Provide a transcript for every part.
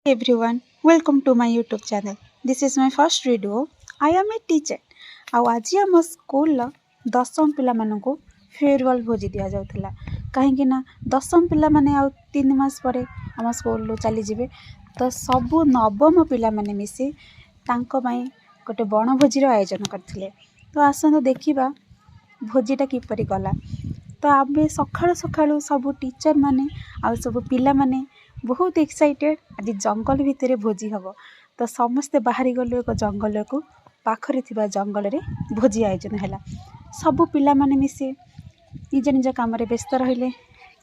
Everyone, welcome to my YouTube channel. This is my first video. I am a teacher. ଆଉ ଆଜି ଆମ ସ୍କୁଲର ଦଶମ ପିଲାମାନଙ୍କୁ ଫେରୱାଲ୍ ଭୋଜି ଦିଆଯାଉଥିଲା କାହିଁକି ନା ଦଶମ ପିଲାମାନେ ଆଉ 3 ମାସ ପରେ ଆମ ସ୍କୁଲରୁ ଚାଲିଯିବେ ତ ସବୁ ନବମ ପିଲାମାନେ ମିଶି ତାଙ୍କ ପାଇଁ ଗୋଟେ ବଣଭୋଜିର ଆୟୋଜନ କରିଥିଲେ। ତ ଆସନ୍ତୁ ଦେଖିବା ଭୋଜିଟା କିପରି ଗଲା। ତ ଆମେ ସକାଳୁ ସକାଳୁ ସବୁ ଟିଚର ମାନେ ଆଉ ସବୁ ପିଲାମାନେ ବହୁତ ଏକ୍ସାଇଟେଡ଼ ଆଜି ଜଙ୍ଗଲ ଭିତରେ ଭୋଜି ହେବ। ତ ସମସ୍ତେ ବାହାରି ଗଲୁ ଏକ ଜଙ୍ଗଲକୁ, ପାଖରେ ଥିବା ଜଙ୍ଗଲରେ ଭୋଜି ଆୟୋଜନ ହେଲା। ସବୁ ପିଲାମାନେ ମିଶି ନିଜ ନିଜ କାମରେ ବ୍ୟସ୍ତ ରହିଲେ।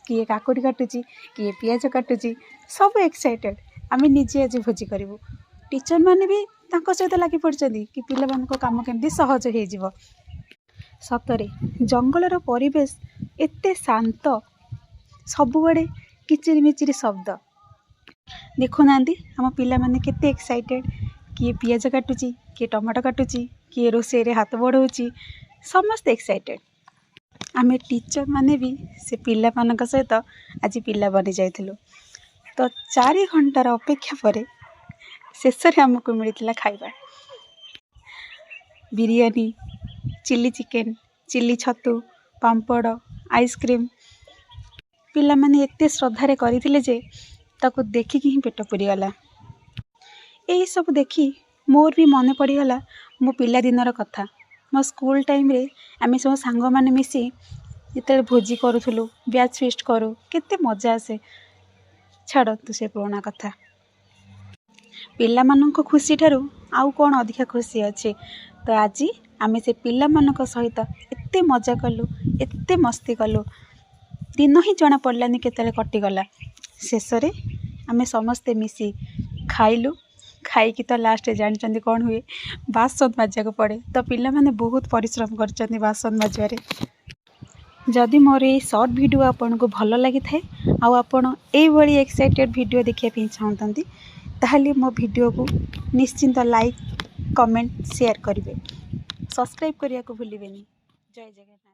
କିଏ କାକୁଡ଼ି କାଟୁଛି, କିଏ ପିଆଜ କାଟୁଛି, ସବୁ ଏକ୍ସାଇଟେଡ଼ ଆମେ ନିଜେ ଆଜି ଭୋଜି କରିବୁ। ଟିଚର ମାନେ ବି ତାଙ୍କ ସହିତ ଲାଗି ପଡ଼ିଛନ୍ତି କି ପିଲାମାନଙ୍କ କାମ କେମିତି ସହଜ ହେଇଯିବ। ସତରେ ଜଙ୍ଗଲର ପରିବେଶ ଏତେ ଶାନ୍ତ, ସବୁଆଡ଼େ କିଚିରି ମିଚିରି ଶବ୍ଦ। ଦେଖୁନାହାନ୍ତି ଆମ ପିଲାମାନେ କେତେ ଏକ୍ସାଇଟେଡ଼। କିଏ ପିଆଜ କାଟୁଛି, କିଏ ଟମାଟୋ କାଟୁଛି, କିଏ ରୋଷେଇରେ ହାତ ବଢ଼ାଉଛି, ସମସ୍ତେ ଏକ୍ସାଇଟେଡ଼। ଆମେ ଟିଚର ମାନେ ବି ସେ ପିଲାମାନଙ୍କ ସହିତ ଆଜି ପିଲା ବନି ଯାଇଥିଲୁ। ତ 4 ଘଣ୍ଟାର ଅପେକ୍ଷା ପରେ ଶେଷରେ ଆମକୁ ମିଳିଥିଲା ଖାଇବା। ବିରିୟାନୀ, ଚିଲି ଚିକେନ, ଚିଲି ଛତୁ, ପାମ୍ପଡ଼, ଆଇସ୍କ୍ରିମ୍। ପିଲାମାନେ ଏତେ ଶ୍ରଦ୍ଧାରେ କରିଥିଲେ ଯେ ତାକୁ ଦେଖିକି ହିଁ ପେଟ ପୁରିଗଲା। ଏହିସବୁ ଦେଖି ମୋର ବି ମନେ ପଡ଼ିଗଲା ମୋ ପିଲାଦିନର କଥା। ମୋ ସ୍କୁଲ ଟାଇମ୍ରେ ଆମେ ସବୁ ସାଙ୍ଗମାନେ ମିଶି ଯେତେବେଳେ ଭୋଜି କରୁଥିଲୁ, ବ୍ୟାଚ୍ ଫିଷ୍ଟ କରୁ, କେତେ ମଜା ଆସେ। ଛାଡ଼ନ୍ତୁ ସେ ପୁରୁଣା କଥା। ପିଲାମାନଙ୍କ ଖୁସି ଠାରୁ ଆଉ କ'ଣ ଅଧିକା ଖୁସି ଅଛି। ତ ଆଜି ଆମେ ସେ ପିଲାମାନଙ୍କ ସହିତ ଏତେ ମଜା କଲୁ, ଏତେ ମସ୍ତି କଲୁ, ଦିନ ହିଁ ଜଣା ପଡ଼ିଲାନି କେତେବେଳେ କଟିଗଲା। ଶେଷରେ ଆମେ ସମସ୍ତେ ମିଶି ଖାଇଲୁ। ଖାଇକି ତ ଲାଷ୍ଟରେ ଜାଣିଛନ୍ତି କ'ଣ ହୁଏ, ବାସନ ମାଜିବାକୁ ପଡ଼େ। ତ ପିଲାମାନେ ବହୁତ ପରିଶ୍ରମ କରିଛନ୍ତି ବାସନ ମାଜିବାରେ। ଯଦି ମୋର ଏଇ ସର୍ଟ ଭିଡ଼ିଓ ଆପଣଙ୍କୁ ଭଲ ଲାଗିଥାଏ ଆଉ ଆପଣ ଏଇଭଳି ଏକ୍ସାଇଟେଡ଼ ଭିଡ଼ିଓ ଦେଖିବା ପାଇଁ ଚାହୁଁଛନ୍ତି, ତାହେଲେ ମୋ ଭିଡ଼ିଓକୁ ନିଶ୍ଚିନ୍ତ ଲାଇକ୍, କମେଣ୍ଟ, ସେୟାର କରିବେ। ସବସ୍କ୍ରାଇବ୍ କରିବାକୁ ଭୁଲିବେନି। ଜୟ ଜଗନ୍ନାଥ।